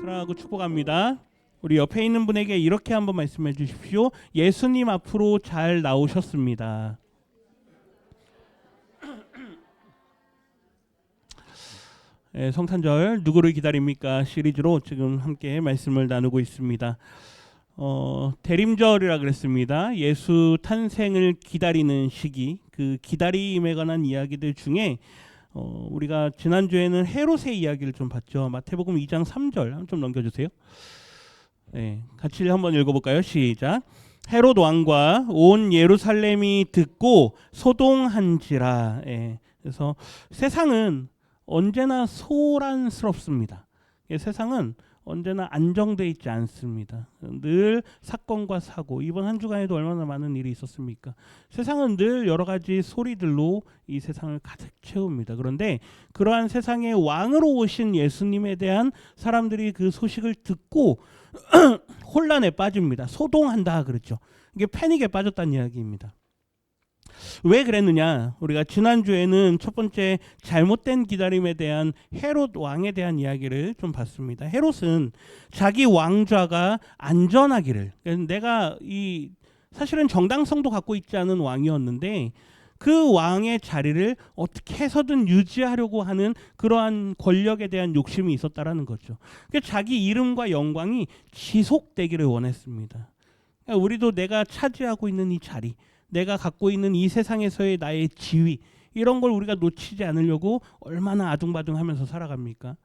사랑하고 축복합니다. 우리 옆에 있는 분에게 이렇게 한번 말씀해 주십시오. 예수님 앞으로 잘 나오셨습니다. 네, 성탄절 누구를 기다립니까 시리즈로 지금 함께 말씀을 나누고 있습니다. 대림절이라 그랬습니다. 예수 탄생을 기다리는 시기, 그 기다림에 관한 이야기들 중에 우리가 지난주에는 헤롯의 이야기를 좀 봤죠. 마태복음 2장 3절 좀 넘겨주세요. 네, 같이 한번 읽어볼까요? 시작. 헤롯 왕과 온 예루살렘이 듣고 소동한지라. 그래서 세상은 언제나 소란스럽습니다. 세상은 언제나 안정돼 있지 않습니다. 늘 사건과 사고, 이번 한 주간에도 얼마나 많은 일이 있었습니까? 세상은 늘 여러 가지 소리들로 이 세상을 가득 채웁니다. 그런데 그러한 세상의 왕으로 오신 예수님에 대한 사람들이 그 소식을 듣고 혼란에 빠집니다. 소동한다 그랬죠. 이게 패닉에 빠졌다는 이야기입니다. 왜 그랬느냐? 우리가 지난주에는 첫 번째 잘못된 기다림에 대한 헤롯 왕에 대한 이야기를 좀 봤습니다. 헤롯은 자기 왕좌가 안전하기를, 내가 사실은 정당성도 갖고 있지 않은 왕이었는데 그 왕의 자리를 어떻게 해서든 유지하려고 하는 그러한 권력에 대한 욕심이 있었다라는 거죠. 그러니까 자기 이름과 영광이 지속되기를 원했습니다. 그러니까 우리도 내가 차지하고 있는 이 자리, 내가 갖고 있는 이 세상에서의 나의 지위, 이런 걸 우리가 놓치지 않으려고 얼마나 아둥바둥하면서 살아갑니까?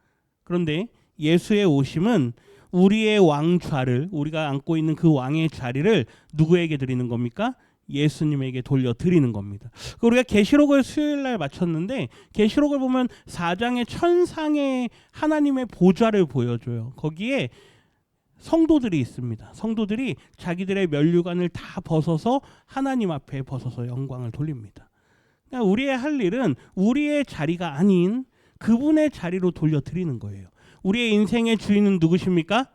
그런데 예수의 오심은 우리의 왕좌를, 우리가 안고 있는 그 왕의 자리를 누구에게 드리는 겁니까? 예수님에게 돌려드리는 겁니다. 우리가 계시록을 수요일날 마쳤는데 계시록을 보면 4장의 천상의 하나님의 보좌를 보여줘요. 거기에 성도들이 있습니다. 성도들이 자기들의 면류관을 다 벗어서 하나님 앞에 벗어서 영광을 돌립니다. 그러니까 우리의 할 일은 우리의 자리가 아닌 그분의 자리로 돌려드리는 거예요. 우리의 인생의 주인은 누구십니까?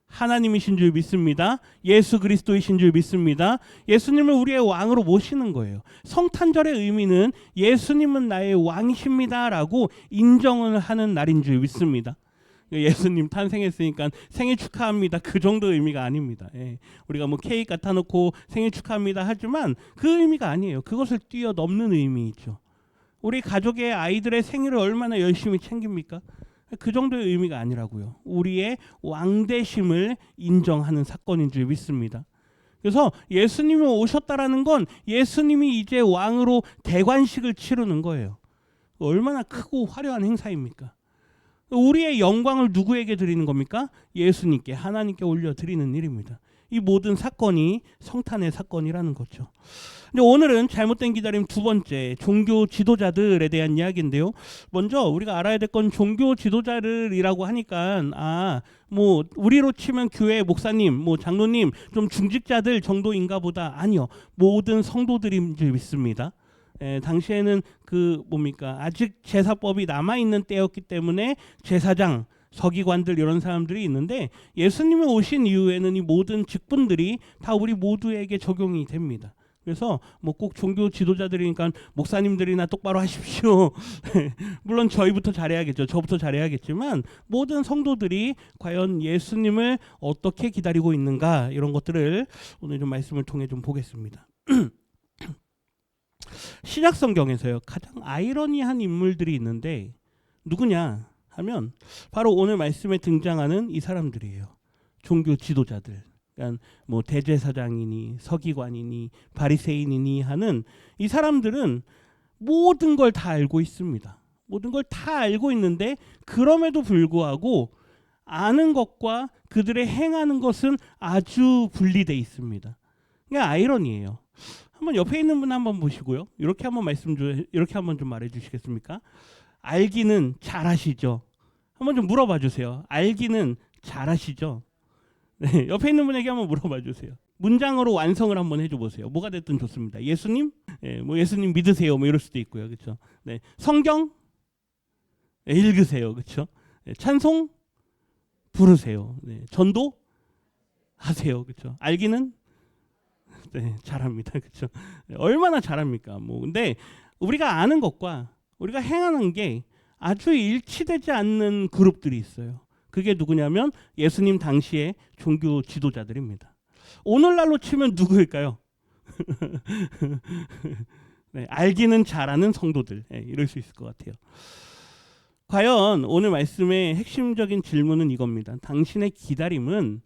하나님이신 줄 믿습니다. 예수 그리스도이신 줄 믿습니다. 예수님을 우리의 왕으로 모시는 거예요. 성탄절의 의미는 예수님은 나의 왕이십니다 라고 인정을 하는 날인 줄 믿습니다. 예수님 탄생했으니까 생일 축하합니다, 그 정도 의미가 아닙니다. 우리가 뭐 케이크 갖다 놓고 생일 축하합니다 하지만 그 의미가 아니에요. 그것을 뛰어넘는 의미이죠. 우리 가족의 아이들의 생일을 얼마나 열심히 챙깁니까? 그 정도의 의미가 아니라고요. 우리의 왕대심을 인정하는 사건인 줄 믿습니다. 그래서 예수님이 오셨다라는 건 예수님이 이제 왕으로 대관식을 치르는 거예요. 얼마나 크고 화려한 행사입니까? 우리의 영광을 누구에게 드리는 겁니까? 예수님께, 하나님께 올려드리는 일입니다. 이 모든 사건이 성탄의 사건이라는 거죠. 근데 오늘은 잘못된 기다림 두 번째, 종교 지도자들에 대한 이야기인데요. 먼저 우리가 알아야 될 건 종교 지도자들이라고 하니까 뭐 우리로 치면 교회 목사님, 뭐 장로님, 좀 중직자들 정도인가 보다. 아니요. 모든 성도들인 줄 믿습니다. 당시에는 아직 제사법이 남아있는 때였기 때문에 제사장, 서기관들 이런 사람들이 있는데 예수님이 오신 이후에는 이 모든 직분들이 다 우리 모두에게 적용이 됩니다. 그래서 뭐 꼭 종교 지도자들이니까 목사님들이나 똑바로 하십시오. 물론 저희부터 잘해야겠죠. 저부터 잘해야겠지만 모든 성도들이 과연 예수님을 어떻게 기다리고 있는가, 이런 것들을 오늘 좀 말씀을 통해 좀 보겠습니다. 신약 성경에서요 가장 아이러니한 인물들이 있는데 누구냐 하면 바로 오늘 말씀에 등장하는 이 사람들이에요. 종교 지도자들. 그러니까 뭐 대제사장이니 서기관이니 바리새인이니 하는 이 사람들은 모든 걸 다 알고 있습니다. 모든 걸 다 알고 있는데 그럼에도 불구하고 아는 것과 그들의 행하는 것은 아주 분리돼 있습니다. 이게 아이러니예요. 한번 옆에 있는 분 한번 보시고요. 이렇게 한번 좀 말해 주시겠습니까? 알기는 잘하시죠. 한번 좀 물어봐 주세요. 알기는 잘하시죠. 네, 옆에 있는 분에게 한번 물어봐 주세요. 문장으로 완성을 한번 해줘 보세요. 뭐가 됐든 좋습니다. 예수님, 뭐 예수님 믿으세요. 뭐 이럴 수도 있고요, 그렇죠? 네, 성경 읽으세요, 그렇죠? 네, 찬송 부르세요. 네, 전도 하세요, 그렇죠? 알기는 잘합니다. 그렇죠? 얼마나 잘합니까? 근데 우리가 아는 것과 우리가 행하는 게 아주 일치되지 않는 그룹들이 있어요. 그게 누구냐면 예수님 당시의 종교 지도자들입니다. 오늘날로 치면 누구일까요? 네, 알기는 잘하는 성도들, 네, 이럴 수 있을 것 같아요. 과연 오늘 말씀의 핵심적인 질문은 이겁니다. 당신의 기다림은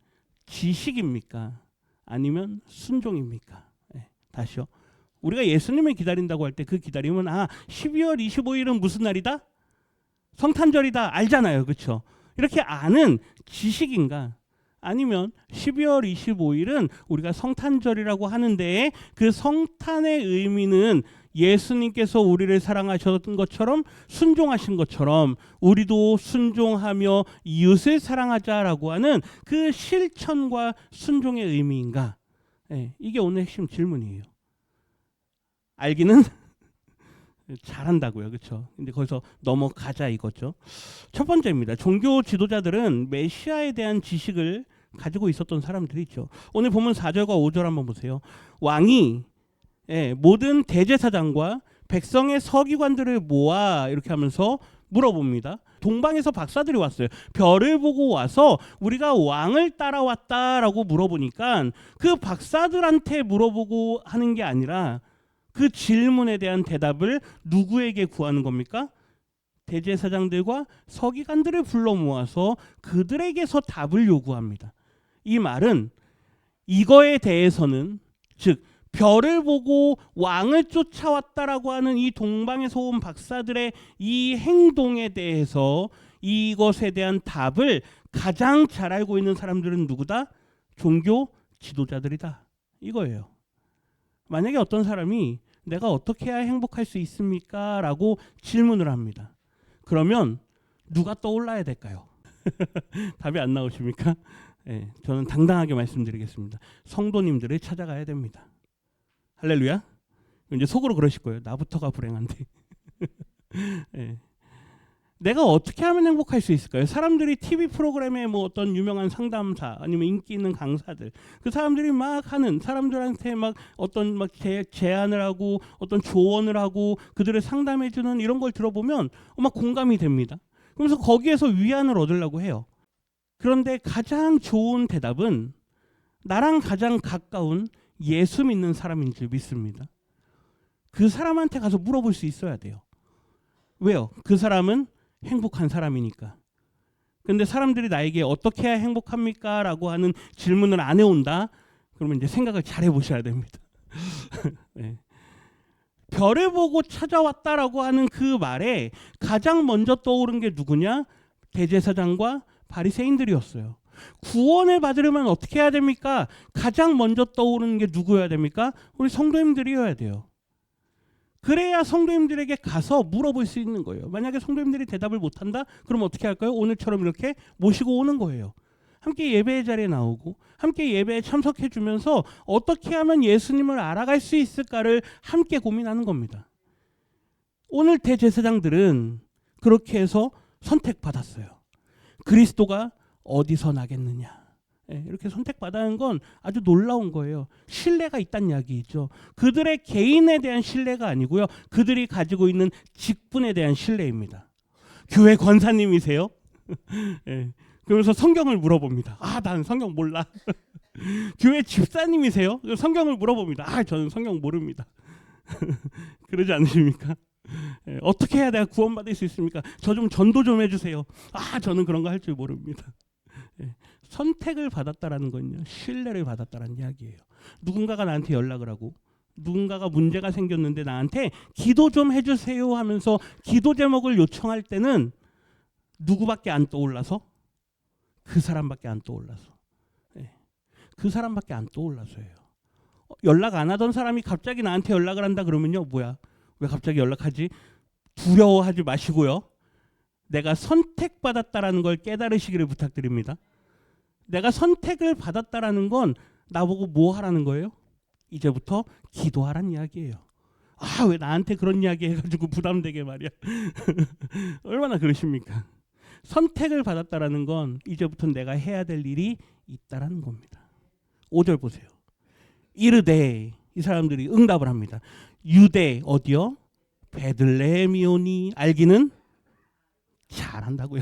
지식입니까? 아니면 순종입니까? 네, 다시요. 우리가 예수님을 기다린다고 할 때 그 기다림은 12월 25일은 무슨 날이다? 성탄절이다. 알잖아요. 그렇죠? 이렇게 아는 지식인가? 아니면 12월 25일은 우리가 성탄절이라고 하는데 그 성탄의 의미는 예수님께서 우리를 사랑하셨던 것처럼 순종하신 것처럼 우리도 순종하며 이웃을 사랑하자라고 하는 그 실천과 순종의 의미인가? 네, 이게 오늘 핵심 질문이에요. 알기는 잘한다고요. 그렇죠? 근데 거기서 넘어가자 이거죠. 첫 번째입니다. 종교 지도자들은 메시아에 대한 지식을 가지고 있었던 사람들이죠. 오늘 보면 4절과 5절 한번 보세요. 왕이 모든 대제사장과 백성의 서기관들을 모아 이렇게 하면서 물어봅니다. 동방에서 박사들이 왔어요. 별을 보고 와서 우리가 왕을 따라왔다라고 물어보니까 그 박사들한테 물어보고 하는 게 아니라 그 질문에 대한 대답을 누구에게 구하는 겁니까? 대제사장들과 서기관들을 불러 모아서 그들에게서 답을 요구합니다. 이 말은 이거에 대해서는 즉 별을 보고 왕을 쫓아왔다라고 하는 이 동방에서 온 박사들의 이 행동에 대해서 이것에 대한 답을 가장 잘 알고 있는 사람들은 누구다? 종교 지도자들이다. 이거예요. 만약에 어떤 사람이 내가 어떻게 해야 행복할 수 있습니까? 라고 질문을 합니다. 그러면 누가 떠올라야 될까요? 답이 안 나오십니까? 네, 저는 당당하게 말씀드리겠습니다. 성도님들을 찾아가야 됩니다. 할렐루야. 이제 속으로 그러실 거예요. 나부터가 불행한데. 네. 내가 어떻게 하면 행복할 수 있을까요? 사람들이 TV 프로그램에 뭐 어떤 유명한 상담사 아니면 인기 있는 강사들 그 사람들이 막 하는 사람들한테 막 어떤 막 제안을 하고 어떤 조언을 하고 그들을 상담해 주는 이런 걸 들어보면 막 공감이 됩니다. 그래서 거기에서 위안을 얻으려고 해요. 그런데 가장 좋은 대답은 나랑 가장 가까운 예수 믿는 사람인 줄 믿습니다. 그 사람한테 가서 물어볼 수 있어야 돼요. 왜요? 그 사람은 행복한 사람이니까. 근데 사람들이 나에게 어떻게 해야 행복합니까? 라고 하는 질문을 안 해온다? 그러면 이제 생각을 잘 해보셔야 됩니다. 네. 별을 보고 찾아왔다라고 하는 그 말에 가장 먼저 떠오른 게 누구냐? 대제사장과 바리새인들이었어요. 구원을 받으려면 어떻게 해야 됩니까? 가장 먼저 떠오르는 게 누구여야 됩니까? 우리 성도님들이어야 돼요. 그래야 성도님들에게 가서 물어볼 수 있는 거예요. 만약에 성도님들이 대답을 못한다? 그럼 어떻게 할까요? 오늘처럼 이렇게 모시고 오는 거예요. 함께 예배의 자리에 나오고 함께 예배에 참석해 주면서 어떻게 하면 예수님을 알아갈 수 있을까를 함께 고민하는 겁니다. 오늘 대제사장들은 그렇게 해서 선택받았어요. 그리스도가 어디서 나겠느냐. 이렇게 선택받아는 건 아주 놀라운 거예요. 신뢰가 있다는 이야기죠. 그들의 개인에 대한 신뢰가 아니고요. 그들이 가지고 있는 직분에 대한 신뢰입니다. 교회 권사님이세요? 네. 그러면서 성경을 물어봅니다. 난 성경 몰라. 교회 집사님이세요? 성경을 물어봅니다. 저는 성경 모릅니다. 그러지 않으십니까? 어떻게 해야 내가 구원받을 수 있습니까? 저 좀 전도 좀 해주세요. 저는 그런 거 할 줄 모릅니다. 선택을 받았다라는 건요, 신뢰를 받았다라는 이야기예요. 누군가가 나한테 연락을 하고 누군가가 문제가 생겼는데 나한테 기도 좀 해주세요 하면서 기도 제목을 요청할 때는 누구밖에 안 떠올라서? 그 사람밖에 안 떠올라서. 그 사람밖에 안 떠올라서예요. 연락 안 하던 사람이 갑자기 나한테 연락을 한다 그러면요, 뭐야? 왜 갑자기 연락하지? 두려워하지 마시고요. 내가 선택받았다라는 걸 깨달으시기를 부탁드립니다. 내가 선택을 받았다라는 건 나보고 뭐 하라는 거예요? 이제부터 기도하라는 이야기예요. 왜 나한테 그런 이야기 해가지고 부담되게 말이야. 얼마나 그러십니까? 선택을 받았다라는 건 이제부터 내가 해야 될 일이 있다라는 겁니다. 5절 보세요. 이르되 이 사람들이 응답을 합니다. 유대 어디요? 베들레헴이오니 알기는 잘한다고요.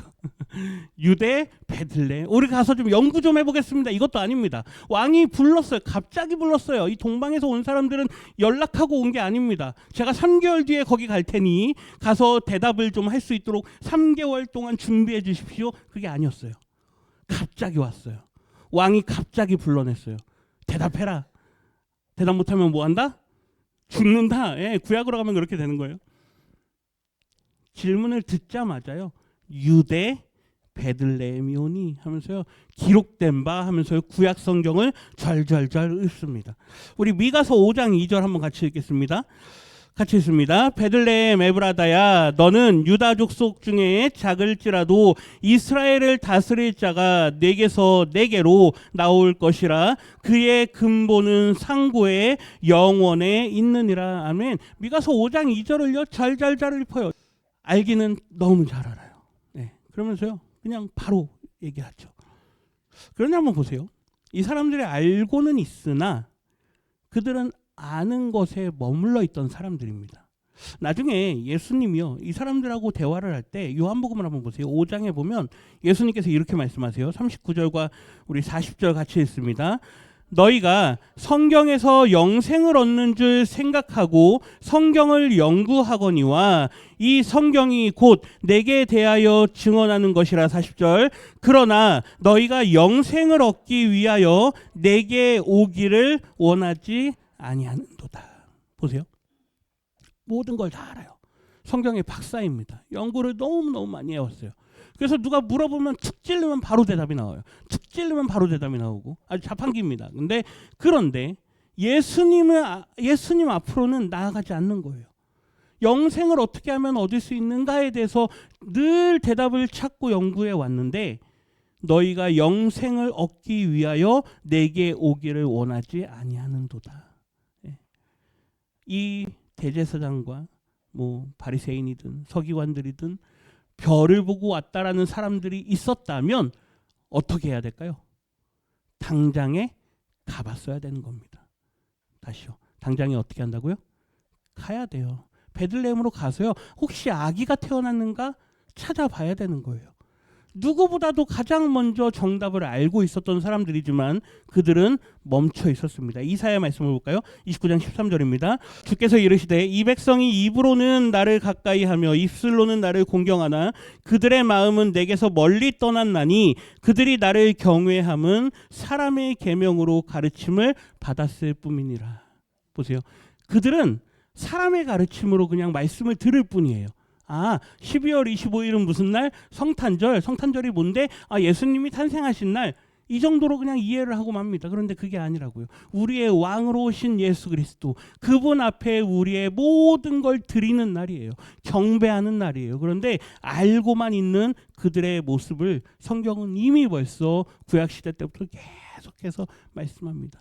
유대 베들레헴. 우리 가서 좀 연구 좀 해보겠습니다. 이것도 아닙니다. 왕이 불렀어요. 갑자기 불렀어요. 이 동방에서 온 사람들은 연락하고 온 게 아닙니다. 제가 3개월 뒤에 거기 갈 테니 가서 대답을 좀 할 수 있도록 3개월 동안 준비해 주십시오. 그게 아니었어요. 갑자기 왔어요. 왕이 갑자기 불러냈어요. 대답해라. 대답 못하면 뭐 한다? 죽는다. 예, 구약으로 가면 그렇게 되는 거예요. 질문을 듣자마자요. 유대 베들레헴이오니 하면서요. 기록된 바 하면서요. 구약 성경을 절절절 읽습니다. 우리 미가서 5장 2절 한번 같이 읽겠습니다. 같이 읽습니다. 베들레헴 에브라다야 너는 유다 족속 중에 작을지라도 이스라엘을 다스릴 자가 내게서 내게로 나올 것이라 그의 근본은 상고의 영원에 있느니라. 아멘. 미가서 5장 2절을요. 잘 읊어요. 알기는 너무 잘 알아요. 네. 그러면서요. 그냥 바로 얘기하죠. 그런데 한번 보세요. 이 사람들이 알고는 있으나 그들은 아는 것에 머물러 있던 사람들입니다. 나중에 예수님이요. 이 사람들하고 대화를 할 때 요한복음을 한번 보세요. 5장에 보면 예수님께서 이렇게 말씀하세요. 39절과 우리 40절 같이 읽습니다. 너희가 성경에서 영생을 얻는 줄 생각하고 성경을 연구하거니와 이 성경이 곧 내게 대하여 증언하는 것이라. 40절. 그러나 너희가 영생을 얻기 위하여 내게 오기를 원하지 아니하는도다. 보세요. 모든 걸 다 알아요. 성경의 박사입니다. 연구를 너무너무 많이 해왔어요. 그래서 누가 물어보면 툭 찌르면 바로 대답이 나와요. 툭 찌르면 바로 대답이 나오고 아주 자판기입니다. 그런데 예수님 앞으로는 나아가지 않는 거예요. 영생을 어떻게 하면 얻을 수 있는가에 대해서 늘 대답을 찾고 연구해 왔는데 너희가 영생을 얻기 위하여 내게 오기를 원하지 아니하는도다. 이 대제사장과 뭐 바리새인이든 서기관들이든 별을 보고 왔다라는 사람들이 있었다면 어떻게 해야 될까요? 당장에 가봤어야 되는 겁니다. 다시요. 당장에 어떻게 한다고요? 가야 돼요. 베들레헴으로 가서요. 혹시 아기가 태어났는가 찾아봐야 되는 거예요. 누구보다도 가장 먼저 정답을 알고 있었던 사람들이지만 그들은 멈춰 있었습니다. 이사야 말씀을 볼까요? 29장 13절입니다. 주께서 이르시되 이 백성이 입으로는 나를 가까이 하며 입술로는 나를 공경하나 그들의 마음은 내게서 멀리 떠났나니 그들이 나를 경외함은 사람의 계명으로 가르침을 받았을 뿐이니라. 보세요. 그들은 사람의 가르침으로 그냥 말씀을 들을 뿐이에요. 12월 25일은 무슨 날? 성탄절. 성탄절이 뭔데? 예수님이 탄생하신 날. 이 정도로 그냥 이해를 하고 맙니다. 그런데 그게 아니라고요. 우리의 왕으로 오신 예수 그리스도, 그분 앞에 우리의 모든 걸 드리는 날이에요. 경배하는 날이에요. 그런데 알고만 있는 그들의 모습을 성경은 이미 벌써 구약시대 때부터 계속해서 말씀합니다.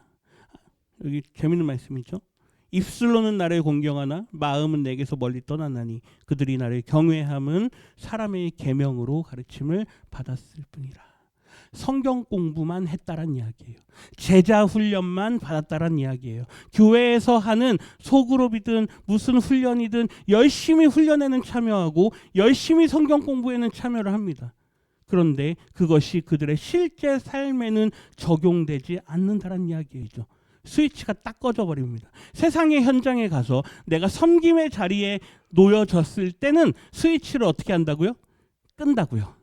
여기 재밌는 말씀이죠. 입술로는 나를 공경하나 마음은 내게서 멀리 떠났나니 그들이 나를 경외함은 사람의 계명으로 가르침을 받았을 뿐이라. 성경 공부만 했다란 이야기예요. 제자 훈련만 받았다란 이야기예요. 교회에서 하는 소그룹이든 무슨 훈련이든 열심히 훈련에는 참여하고 열심히 성경 공부에는 참여를 합니다. 그런데 그것이 그들의 실제 삶에는 적용되지 않는다란 이야기죠. 스위치가 딱 꺼져 버립니다. 세상의 현장에 가서 내가 섬김의 자리에 놓여졌을 때는 스위치를 어떻게 한다고요? 끈다고요.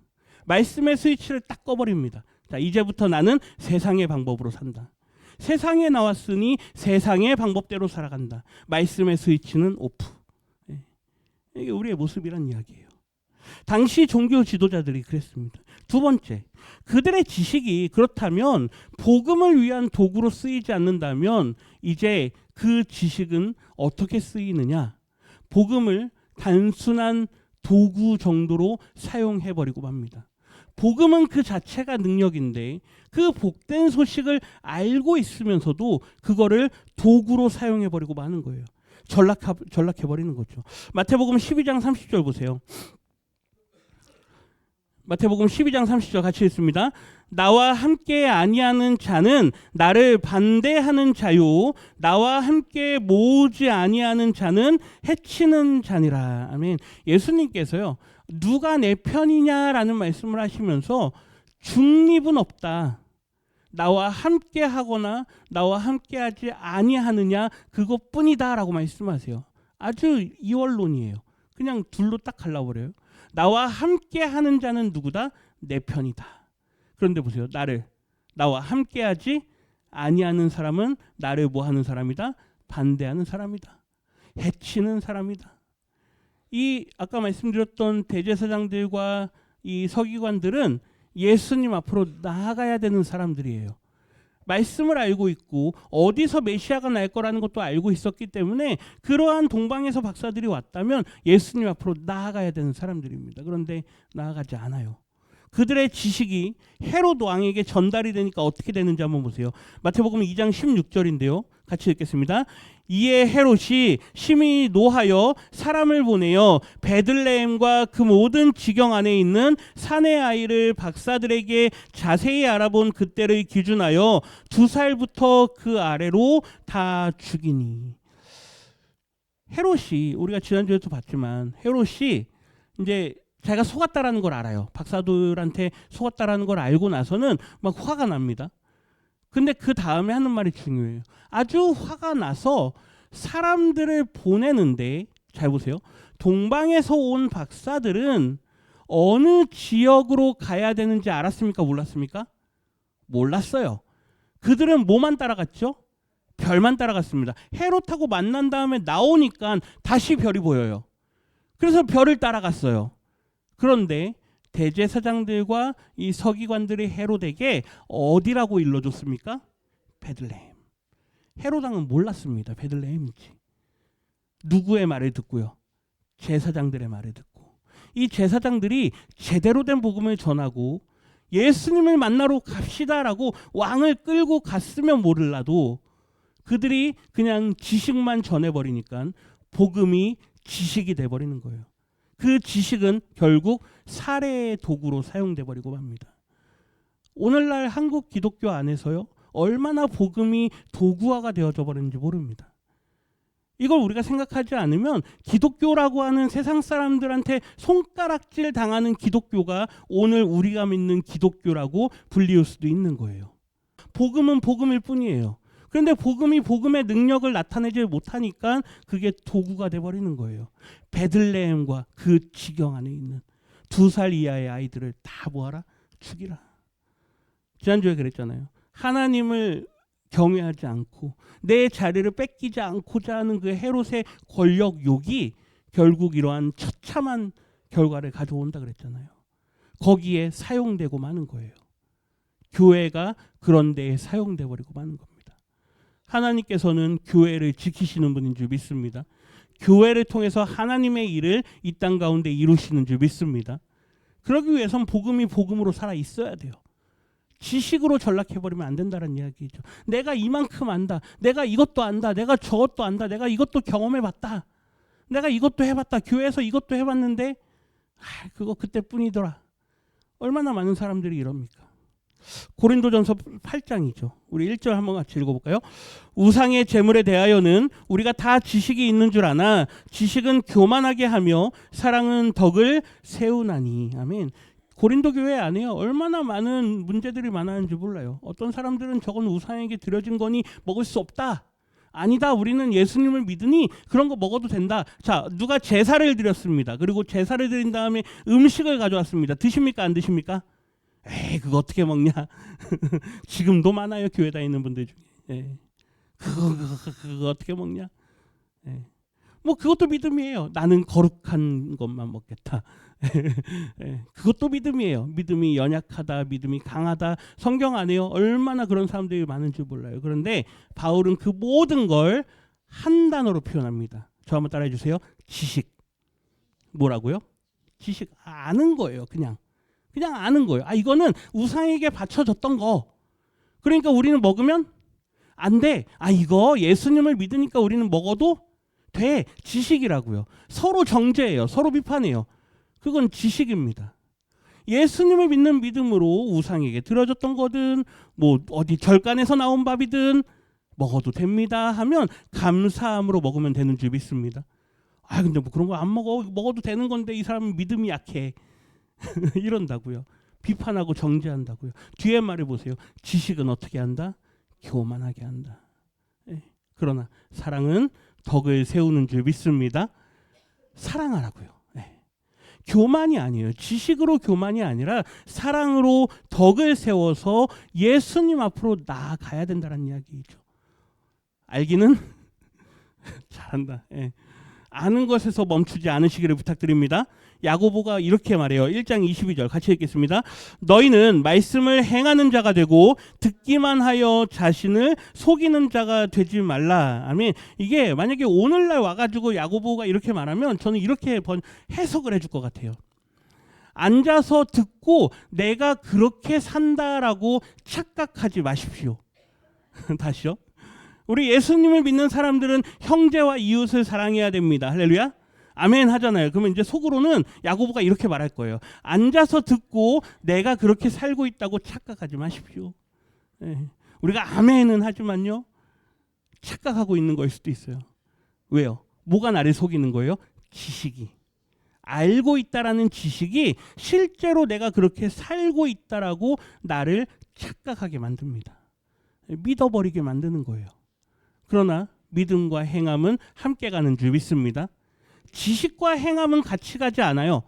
말씀의 스위치를 딱 꺼버립니다. 자, 이제부터 나는 세상의 방법으로 산다. 세상에 나왔으니 세상의 방법대로 살아간다. 말씀의 스위치는 오프. 이게 우리의 모습이란 이야기예요. 당시 종교 지도자들이 그랬습니다. 두 번째, 그들의 지식이 그렇다면 복음을 위한 도구로 쓰이지 않는다면 이제 그 지식은 어떻게 쓰이느냐? 복음을 단순한 도구 정도로 사용해버리고 맙니다. 복음은 그 자체가 능력인데 그 복된 소식을 알고 있으면서도 그거를 도구로 사용해버리고 마는 거예요. 전락해버리는 거죠. 마태복음 12장 30절 보세요. 마태복음 12장 30절 같이 읽습니다. 나와 함께 아니하는 자는 나를 반대하는 자요, 나와 함께 모으지 아니하는 자는 해치는 자니라. 아멘. 예수님께서요, 누가 내 편이냐라는 말씀을 하시면서 중립은 없다, 나와 함께 하거나 나와 함께 하지 아니하느냐 그것뿐이다 라고 말씀하세요. 아주 이원론이에요. 그냥 둘로 딱 갈라버려요. 나와 함께 하는 자는 누구다? 내 편이다. 그런데 보세요. 나와 함께 하지 아니하는 사람은 나를 뭐 하는 사람이다? 반대하는 사람이다. 해치는 사람이다. 이 아까 말씀드렸던 대제사장들과 이 서기관들은 예수님 앞으로 나아가야 되는 사람들이에요. 말씀을 알고 있고 어디서 메시아가 날 거라는 것도 알고 있었기 때문에 그러한 동방에서 박사들이 왔다면 예수님 앞으로 나아가야 되는 사람들입니다. 그런데 나아가지 않아요. 그들의 지식이 헤롯 왕에게 전달이 되니까 어떻게 되는지 한번 보세요. 마태복음 2장 16절인데요. 같이 읽겠습니다. 이에 헤롯이 심히 노하여 사람을 보내어 베들레헴과 그 모든 지경 안에 있는 사내 아이를 박사들에게 자세히 알아본 그때를 기준하여 2살부터 그 아래로 다 죽이니. 헤롯이, 우리가 지난주에도 봤지만 헤롯이 이제 자기가 속았다라는 걸 알아요. 박사들한테 속았다라는 걸 알고 나서는 막 화가 납니다. 근데 그 다음에 하는 말이 중요해요. 아주 화가 나서 사람들을 보내는데, 잘 보세요. 동방에서 온 박사들은 어느 지역으로 가야 되는지 알았습니까? 몰랐습니까? 몰랐어요. 그들은 뭐만 따라갔죠? 별만 따라갔습니다. 헤롯하고 만난 다음에 나오니까 다시 별이 보여요. 그래서 별을 따라갔어요. 그런데 대제사장들과 이 서기관들이 헤롯에게 어디라고 일러줬습니까? 베들레헴. 헤롯 왕은 몰랐습니다. 베들레헴인지. 누구의 말을 듣고요? 제사장들의 말을 듣고. 이 제사장들이 제대로 된 복음을 전하고 예수님을 만나러 갑시다라고 왕을 끌고 갔으면 모를라도 그들이 그냥 지식만 전해버리니까 복음이 지식이 돼버리는 거예요. 그 지식은 결국 살해의 도구로 사용돼 버리고 맙니다. 오늘날 한국 기독교 안에서요, 얼마나 복음이 도구화가 되어져 버렸는지 모릅니다. 이걸 우리가 생각하지 않으면 기독교라고 하는 세상 사람들한테 손가락질 당하는 기독교가 오늘 우리가 믿는 기독교라고 불리울 수도 있는 거예요. 복음은 복음일 뿐이에요. 그런데 복음이 복음의 능력을 나타내지 못하니까 그게 도구가 돼버리는 거예요. 베들레헴과 그 지경 안에 있는 2살 이하의 아이들을 다 모아라, 죽이라. 지난주에 그랬잖아요. 하나님을 경외하지 않고 내 자리를 뺏기지 않고자 하는 그 헤롯의 권력욕이 결국 이러한 처참한 결과를 가져온다 그랬잖아요. 거기에 사용되고 마는 거예요. 교회가 그런 데에 사용돼 버리고 마는 겁니다. 하나님께서는 교회를 지키시는 분인 줄 믿습니다. 교회를 통해서 하나님의 일을 이 땅 가운데 이루시는 줄 믿습니다. 그러기 위해선 복음이 복음으로 살아 있어야 돼요. 지식으로 전락해버리면 안 된다는 이야기죠. 내가 이만큼 안다, 내가 이것도 안다, 내가 저것도 안다, 내가 이것도 경험해봤다, 내가 이것도 해봤다, 교회에서 이것도 해봤는데 그거 그때뿐이더라. 얼마나 많은 사람들이 이럽니까? 고린도전서 8장이죠. 우리 1절 한번 같이 읽어볼까요? 우상의 제물에 대하여는 우리가 다 지식이 있는 줄 아나 지식은 교만하게 하며 사랑은 덕을 세우나니. 아멘. 고린도 교회 안에요, 얼마나 많은 문제들이 많았는지 몰라요. 어떤 사람들은 저건 우상에게 드려진 거니 먹을 수 없다. 아니다, 우리는 예수님을 믿으니 그런 거 먹어도 된다. 자, 누가 제사를 드렸습니다. 그리고 제사를 드린 다음에 음식을 가져왔습니다. 드십니까? 안 드십니까? 에이, 그거 어떻게 먹냐? 지금도 많아요, 교회 다니는 분들 중에. 예. 그거 어떻게 먹냐? 예. 뭐 그것도 믿음이에요. 나는 거룩한 것만 먹겠다. 예. 그것도 믿음이에요. 믿음이 연약하다, 믿음이 강하다. 성경 안에요, 얼마나 그런 사람들이 많은지 몰라요. 그런데 바울은 그 모든 걸 한 단어로 표현합니다. 저 한번 따라해 주세요. 지식. 뭐라고요? 지식. 아는 거예요. 그냥 아는 거예요. 이거는 우상에게 바쳐졌던 거. 그러니까 우리는 먹으면 안 돼. 이거 예수님을 믿으니까 우리는 먹어도 돼. 지식이라고요. 서로 정죄해요. 서로 비판해요. 그건 지식입니다. 예수님을 믿는 믿음으로 우상에게 드려졌던 거든 뭐 어디 절간에서 나온 밥이든 먹어도 됩니다 하면 감사함으로 먹으면 되는 줄 믿습니다. 아 근데 뭐 그런 거 안 먹어도 되는 건데 이 사람은 믿음이 약해 이런다고요. 비판하고 정죄한다고요. 뒤에 말해 보세요. 지식은 어떻게 한다? 교만하게 한다. 그러나 사랑은 덕을 세우는 줄 믿습니다. 사랑하라고요. 교만이 아니에요. 지식으로 교만이 아니라 사랑으로 덕을 세워서 예수님 앞으로 나아가야 된다는 이야기죠. 알기는 잘한다. 아는 것에서 멈추지 않으시기를 부탁드립니다. 야고보가 이렇게 말해요. 1장 22절 같이 읽겠습니다. 너희는 말씀을 행하는 자가 되고 듣기만 하여 자신을 속이는 자가 되지 말라. 아멘. 이게 만약에 오늘날 와가지고 야고보가 이렇게 말하면 저는 이렇게 해석을 해줄 것 같아요. 앉아서 듣고 내가 그렇게 산다라고 착각하지 마십시오. 다시요. 우리 예수님을 믿는 사람들은 형제와 이웃을 사랑해야 됩니다. 할렐루야. 아멘 하잖아요. 그러면 이제 속으로는 야고보가 이렇게 말할 거예요. 앉아서 듣고 내가 그렇게 살고 있다고 착각하지 마십시오. 우리가 아멘은 하지만요. 착각하고 있는 거일 수도 있어요. 왜요? 뭐가 나를 속이는 거예요? 지식이. 알고 있다라는 지식이 실제로 내가 그렇게 살고 있다라고 나를 착각하게 만듭니다. 믿어버리게 만드는 거예요. 그러나 믿음과 행함은 함께 가는 줄 믿습니다. 지식과 행함은 같이 가지 않아요.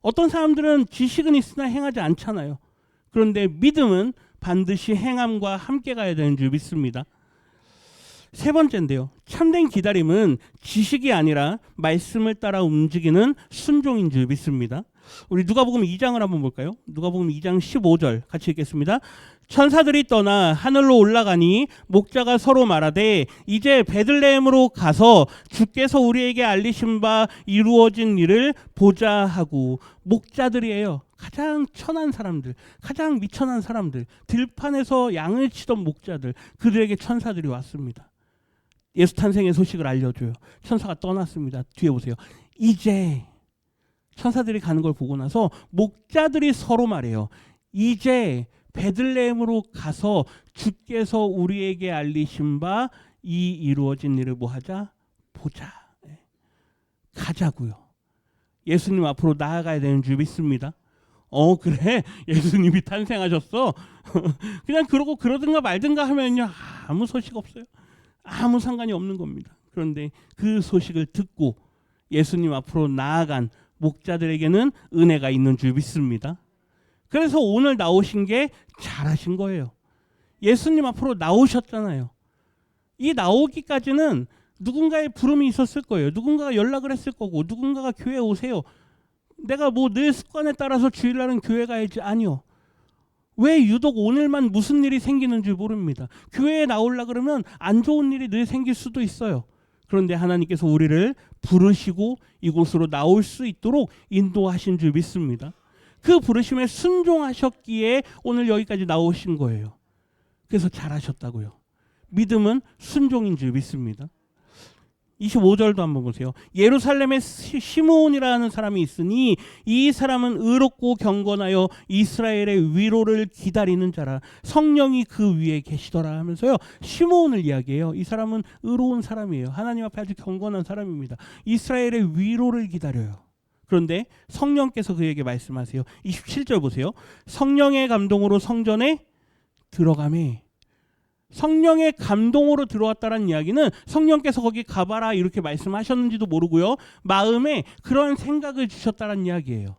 어떤 사람들은 지식은 있으나 행하지 않잖아요. 그런데 믿음은 반드시 행함과 함께 가야 되는 줄 믿습니다. 세 번째인데요. 참된 기다림은 지식이 아니라 말씀을 따라 움직이는 순종인 줄 믿습니다. 우리 누가복음 2장을 한번 볼까요? 누가복음 2장 15절 같이 읽겠습니다. 천사들이 떠나 하늘로 올라가니 목자가 서로 말하되 이제 베들레헴으로 가서 주께서 우리에게 알리신 바 이루어진 일을 보자 하고. 목자들이에요. 가장 천한 사람들, 가장 미천한 사람들, 들판에서 양을 치던 목자들, 그들에게 천사들이 왔습니다. 예수 탄생의 소식을 알려줘요. 천사가 떠났습니다. 뒤에 보세요. 이제 천사들이 가는 걸 보고 나서 목자들이 서로 말해요. 이제 베들레헴으로 가서 주께서 우리에게 알리신 바 이 이루어진 일을 뭐 하자? 보자. 가자고요. 예수님 앞으로 나아가야 되는 줄 믿습니다. 그래? 예수님이 탄생하셨어? 그냥 그러고 그러든가 말든가 하면요. 아무 소식 없어요. 아무 상관이 없는 겁니다. 그런데 그 소식을 듣고 예수님 앞으로 나아간 목자들에게는 은혜가 있는 줄 믿습니다. 그래서 오늘 나오신 게 잘하신 거예요. 예수님 앞으로 나오셨잖아요. 이 나오기까지는 누군가의 부름이 있었을 거예요. 누군가가 연락을 했을 거고 누군가가 교회 오세요. 내가 뭐 늘 습관에 따라서 주일날은 교회 가야지. 아니요. 왜 유독 오늘만 무슨 일이 생기는지 모릅니다. 교회에 나오려 그러면 안 좋은 일이 늘 생길 수도 있어요. 그런데 하나님께서 우리를 부르시고 이곳으로 나올 수 있도록 인도하신 줄 믿습니다. 그 부르심에 순종하셨기에 오늘 여기까지 나오신 거예요. 그래서 잘하셨다고요. 믿음은 순종인 줄 믿습니다. 25절도 한번 보세요. 예루살렘에 시므온이라는 사람이 있으니 이 사람은 의롭고 경건하여 이스라엘의 위로를 기다리는 자라. 성령이 그 위에 계시더라 하면서요. 시므온을 이야기해요. 이 사람은 의로운 사람이에요. 하나님 앞에 아주 경건한 사람입니다. 이스라엘의 위로를 기다려요. 그런데 성령께서 그에게 말씀하세요. 27절 보세요. 성령의 감동으로 성전에 들어가매. 성령의 감동으로 들어왔다는 이야기는 성령께서 거기 가봐라 이렇게 말씀하셨는지도 모르고요. 마음에 그런 생각을 주셨다는 이야기예요.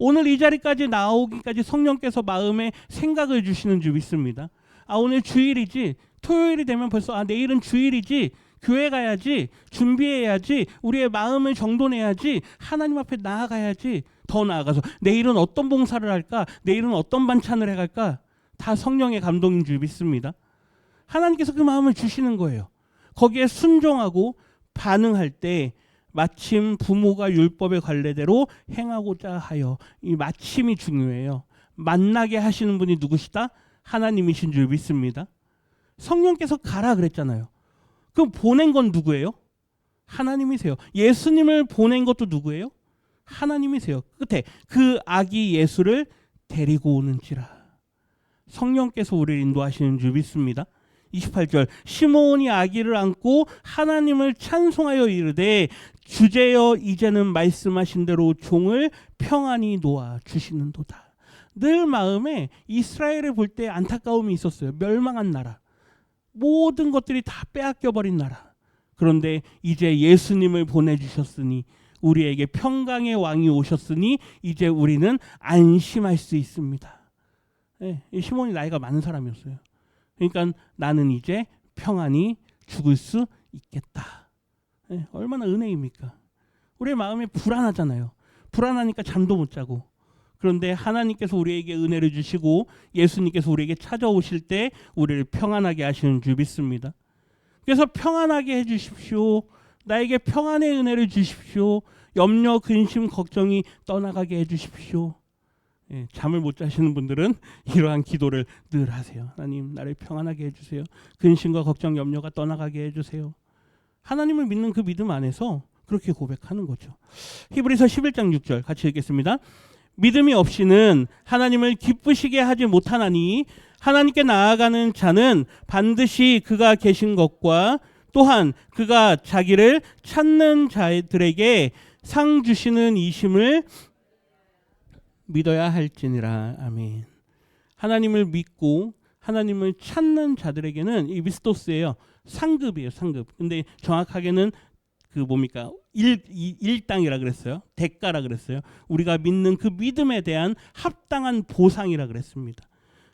오늘 이 자리까지 나오기까지 성령께서 마음에 생각을 주시는 줄 믿습니다. 오늘 주일이지. 토요일이 되면 벌써 내일은 주일이지. 교회 가야지. 준비해야지. 우리의 마음을 정돈해야지. 하나님 앞에 나아가야지. 더 나아가서 내일은 어떤 봉사를 할까? 내일은 어떤 반찬을 해갈까? 다 성령의 감동인 줄 믿습니다. 하나님께서 그 마음을 주시는 거예요. 거기에 순종하고 반응할 때 마침 부모가 율법의 관례대로 행하고자 하여. 이 마침이 중요해요. 만나게 하시는 분이 누구시다? 하나님이신 줄 믿습니다. 성령께서 가라 그랬잖아요. 그럼 보낸 건 누구예요? 하나님이세요. 예수님을 보낸 것도 누구예요? 하나님이세요. 끝에 그 아기 예수를 데리고 오는지라. 성령께서 우리를 인도하시는 줄 믿습니다. 28절 시몬이 아기를 안고 하나님을 찬송하여 이르되 주제여 이제는 말씀하신 대로 종을 평안히 놓아 주시는도다. 늘 마음에 이스라엘을 볼 때 안타까움이 있었어요. 멸망한 나라, 모든 것들이 다 빼앗겨버린 나라. 그런데 이제 예수님을 보내주셨으니, 우리에게 평강의 왕이 오셨으니 이제 우리는 안심할 수 있습니다. 네, 시몬이 나이가 많은 사람이었어요. 그러니까 나는 이제 평안히 죽을 수 있겠다. 네, 얼마나 은혜입니까? 우리의 마음이 불안하잖아요. 불안하니까 잠도 못 자고. 그런데 하나님께서 우리에게 은혜를 주시고 예수님께서 우리에게 찾아오실 때 우리를 평안하게 하시는 줄 믿습니다. 그래서 평안하게 해주십시오. 나에게 평안의 은혜를 주십시오. 염려, 근심, 걱정이 떠나가게 해주십시오. 예, 잠을 못 자시는 분들은 이러한 기도를 늘 하세요. 하나님, 나를 평안하게 해주세요. 근심과 걱정, 염려가 떠나가게 해주세요. 하나님을 믿는 그 믿음 안에서 그렇게 고백하는 거죠. 히브리서 11장 6절 같이 읽겠습니다. 믿음이 없이는 하나님을 기쁘시게 하지 못하나니 하나님께 나아가는 자는 반드시 그가 계신 것과 또한 그가 자기를 찾는 자들에게 상 주시는 이심을 믿어야 할지니라. 아멘. 하나님을 믿고 하나님을 찾는 자들에게는 이 미스토스예요. 상급이에요. 상급. 근데 정확하게는 그 뭡니까? 일당이라 그랬어요. 대가라 그랬어요. 우리가 믿는 그 믿음에 대한 합당한 보상이라 그랬습니다.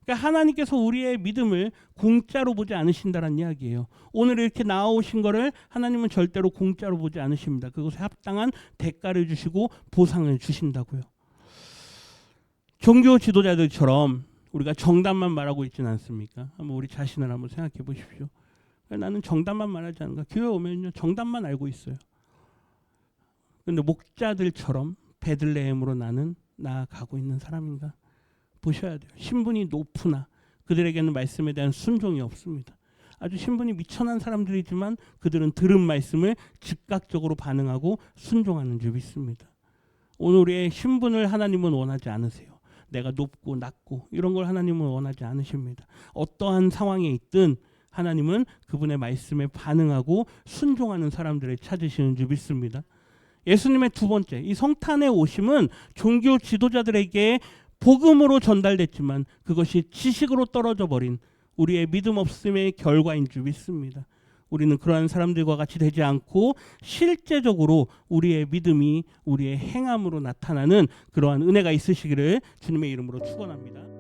그러니까 하나님께서 우리의 믿음을 공짜로 보지 않으신다는 이야기예요. 오늘 이렇게 나오신 거를 하나님은 절대로 공짜로 보지 않으십니다. 그것에 합당한 대가를 주시고 보상을 주신다고요. 종교 지도자들처럼 우리가 정답만 말하고 있지는 않습니까? 한번 우리 자신을 한번 생각해 보십시오. 나는 정답만 말하지 않는가? 교회 오면요 정답만 알고 있어요. 그런데 목자들처럼 베들레헴으로 나는 나아가고 있는 사람인가? 보셔야 돼요. 신분이 높으나 그들에게는 말씀에 대한 순종이 없습니다. 아주 신분이 미천한 사람들이지만 그들은 들은 말씀을 즉각적으로 반응하고 순종하는 줄 믿습니다. 오늘 우리의 신분을 하나님은 원하지 않으세요. 내가 높고 낮고 이런 걸 하나님은 원하지 않으십니다. 어떠한 상황에 있든 하나님은 그분의 말씀에 반응하고 순종하는 사람들을 찾으시는 줄 믿습니다. 예수님의 두 번째, 이 성탄의 오심은 종교 지도자들에게 복음으로 전달됐지만 그것이 지식으로 떨어져 버린 우리의 믿음 없음의 결과인 줄 믿습니다. 우리는 그러한 사람들과 같이 되지 않고 실제적으로 우리의 믿음이 우리의 행함으로 나타나는 그러한 은혜가 있으시기를 주님의 이름으로 축원합니다.